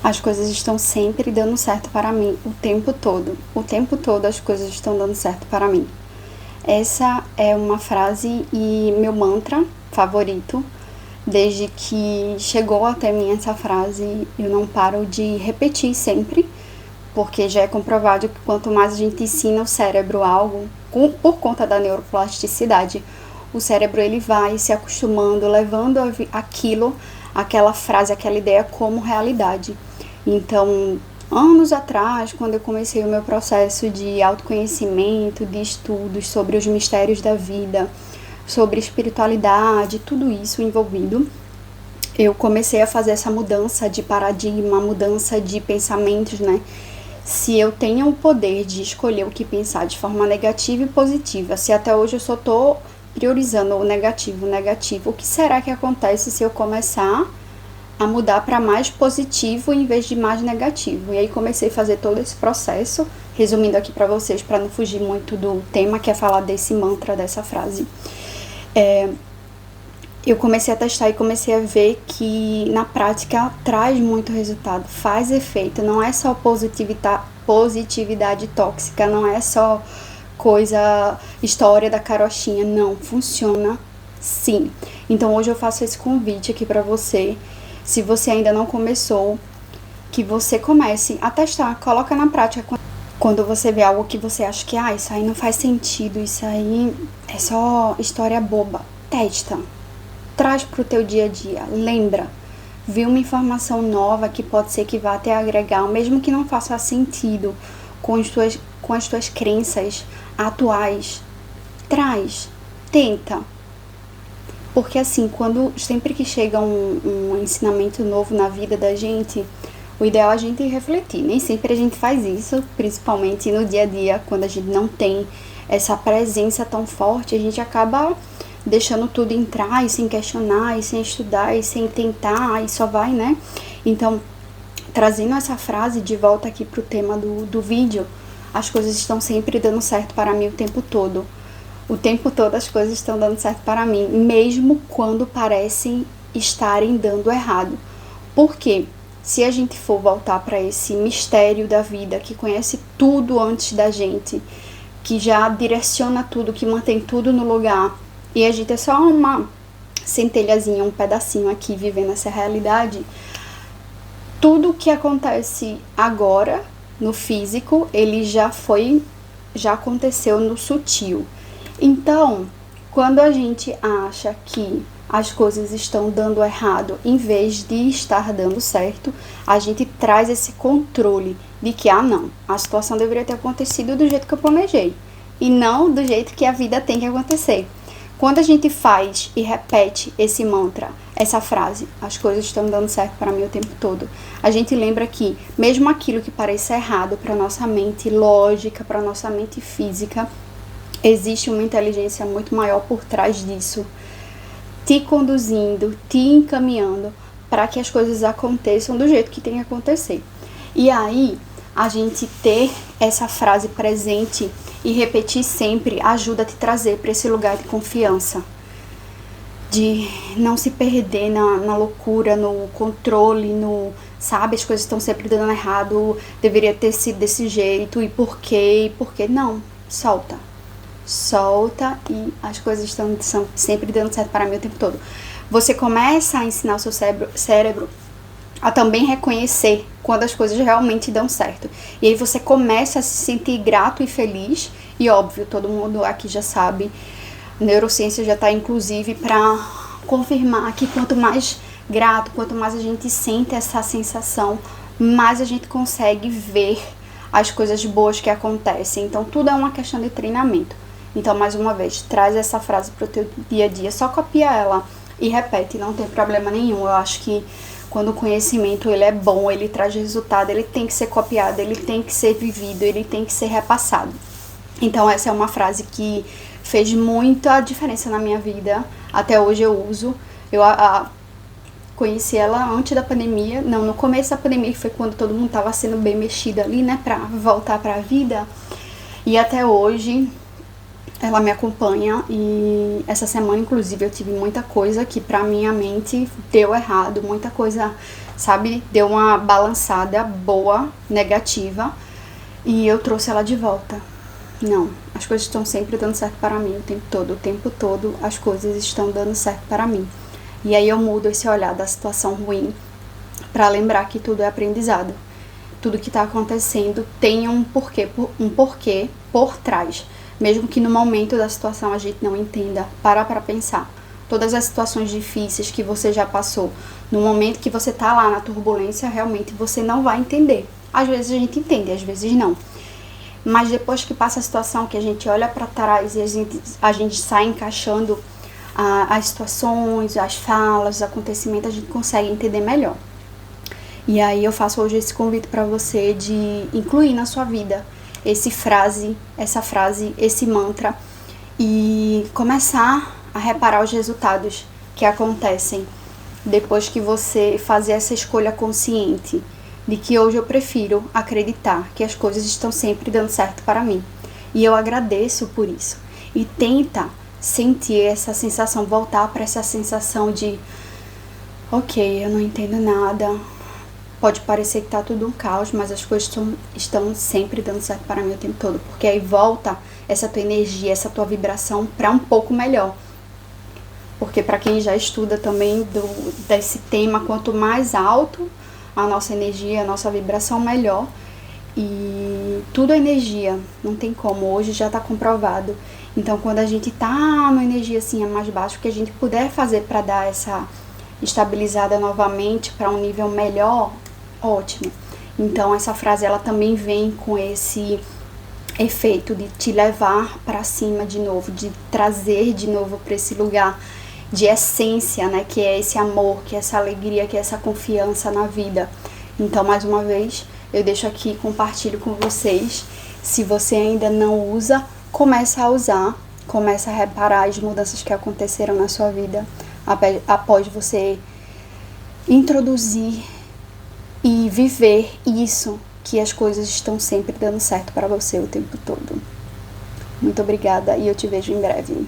As coisas estão sempre dando certo para mim, o tempo todo. O tempo todo as coisas estão dando certo para mim. Essa é uma frase e meu mantra favorito. Desde que chegou até mim essa frase, eu não paro de repetir sempre, porque já é comprovado que quanto mais a gente ensina o cérebro algo, por conta da neuroplasticidade, o cérebro ele vai se acostumando, levando aquilo, aquela frase, aquela ideia como realidade. Então, anos atrás, quando eu comecei o meu processo de autoconhecimento, de estudos sobre os mistérios da vida, sobre espiritualidade, tudo isso envolvido, eu comecei a fazer essa mudança de paradigma, mudança de pensamentos, né? Se eu tenho o poder de escolher o que pensar de forma negativa e positiva, se até hoje eu só estou priorizando o negativo, o que será que acontece se eu começar a mudar para mais positivo em vez de mais negativo? E aí comecei a fazer todo esse processo, resumindo aqui para vocês, para não fugir muito do tema, que é falar desse mantra, dessa frase. Eu comecei a testar e comecei a ver que na prática traz muito resultado, faz efeito, não é só positividade tóxica, não é só história da carochinha, não, funciona sim. Então hoje eu faço esse convite aqui para você, se você ainda não começou, que você comece a testar, coloca na prática. Quando você vê algo que você acha que isso aí não faz sentido, isso aí é só história boba, testa. Traz para o teu dia a dia, lembra, viu uma informação nova que pode ser que vá até agregar, mesmo que não faça sentido com as tuas crenças atuais, traz, tenta. Porque assim, sempre que chega um ensinamento novo na vida da gente, o ideal é a gente refletir. Nem sempre a gente faz isso, principalmente no dia a dia, quando a gente não tem essa presença tão forte, a gente acaba deixando tudo entrar e sem questionar, e sem estudar, e sem tentar, e só vai, né? Então, trazendo essa frase de volta aqui pro tema do vídeo, as coisas estão sempre dando certo para mim o tempo todo. O tempo todo as coisas estão dando certo para mim, mesmo quando parecem estarem dando errado. Por quê? Se a gente for voltar para esse mistério da vida, que conhece tudo antes da gente, que já direciona tudo, que mantém tudo no lugar, e a gente é só uma centelhazinha, um pedacinho aqui vivendo essa realidade, tudo que acontece agora no físico, ele já aconteceu no sutil. Então, quando a gente acha que as coisas estão dando errado em vez de estar dando certo, a gente traz esse controle de que, não, a situação deveria ter acontecido do jeito que eu planejei e não do jeito que a vida tem que acontecer. Quando a gente faz e repete esse mantra, essa frase, as coisas estão dando certo para mim o tempo todo, a gente lembra que mesmo aquilo que parece errado para nossa mente lógica, para nossa mente física, existe uma inteligência muito maior por trás disso, te conduzindo, te encaminhando para que as coisas aconteçam do jeito que tem que acontecer. E aí, a gente ter essa frase presente e repetir sempre ajuda a te trazer para esse lugar de confiança, de não se perder na loucura, no controle, sabe, as coisas estão sempre dando errado, deveria ter sido desse jeito, e por quê, não, solta e as coisas estão sempre dando certo para mim o tempo todo. Você começa a ensinar o seu cérebro a também reconhecer quando as coisas realmente dão certo. E aí você começa a se sentir grato e feliz. E óbvio, todo mundo aqui já sabe, neurociência já está inclusive para confirmar que quanto mais grato, quanto mais a gente sente essa sensação, mais a gente consegue ver as coisas boas que acontecem. Então tudo é uma questão de treinamento. Então, mais uma vez, traz essa frase para o teu dia a dia, só copia ela e repete, não tem problema nenhum. Eu acho que quando o conhecimento ele é bom, ele traz resultado, ele tem que ser copiado, ele tem que ser vivido, ele tem que ser repassado. Então essa é uma frase que fez muita diferença na minha vida, até hoje eu uso. Eu conheci ela antes da pandemia, não, no começo da pandemia, que foi quando todo mundo estava sendo bem mexido ali, né, pra voltar pra vida. E até hoje ela me acompanha e essa semana, inclusive, eu tive muita coisa que pra minha mente deu errado, muita coisa, sabe, deu uma balançada boa, negativa, e eu trouxe ela de volta. Não, as coisas estão sempre dando certo para mim o tempo todo as coisas estão dando certo para mim. E aí eu mudo esse olhar da situação ruim para lembrar que tudo é aprendizado. Tudo que está acontecendo tem um porquê por trás. Mesmo que no momento da situação a gente não entenda, para pensar. Todas as situações difíceis que você já passou, no momento que você tá lá na turbulência, realmente você não vai entender. Às vezes a gente entende, às vezes não. Mas depois que passa a situação, que a gente olha para trás e a gente sai encaixando as situações, as falas, os acontecimentos, a gente consegue entender melhor. E aí eu faço hoje esse convite para você de incluir na sua vida essa frase, esse mantra e começar a reparar os resultados que acontecem depois que você fazer essa escolha consciente de que hoje eu prefiro acreditar que as coisas estão sempre dando certo para mim. E eu agradeço por isso. E tenta sentir essa sensação, voltar para essa sensação de ok, eu não entendo nada, pode parecer que tá tudo um caos, mas as coisas estão sempre dando certo para mim o tempo todo, porque aí volta essa tua energia, essa tua vibração para um pouco melhor. Porque para quem já estuda também desse tema, quanto mais alto a nossa energia, a nossa vibração, melhor. E tudo é energia, não tem como, hoje já está comprovado. Então quando a gente tá numa energia assim mais baixa, o que a gente puder fazer para dar essa estabilizada novamente para um nível melhor, ótimo. Então essa frase ela também vem com esse efeito de te levar para cima de novo, de trazer de novo para esse lugar de essência, né, que é esse amor, que é essa alegria, que é essa confiança na vida. Então, mais uma vez, eu deixo aqui, compartilho com vocês. Se você ainda não usa, começa a usar, começa a reparar as mudanças que aconteceram na sua vida após você introduzir e viver isso, que as coisas estão sempre dando certo para você o tempo todo. Muito obrigada e eu te vejo em breve.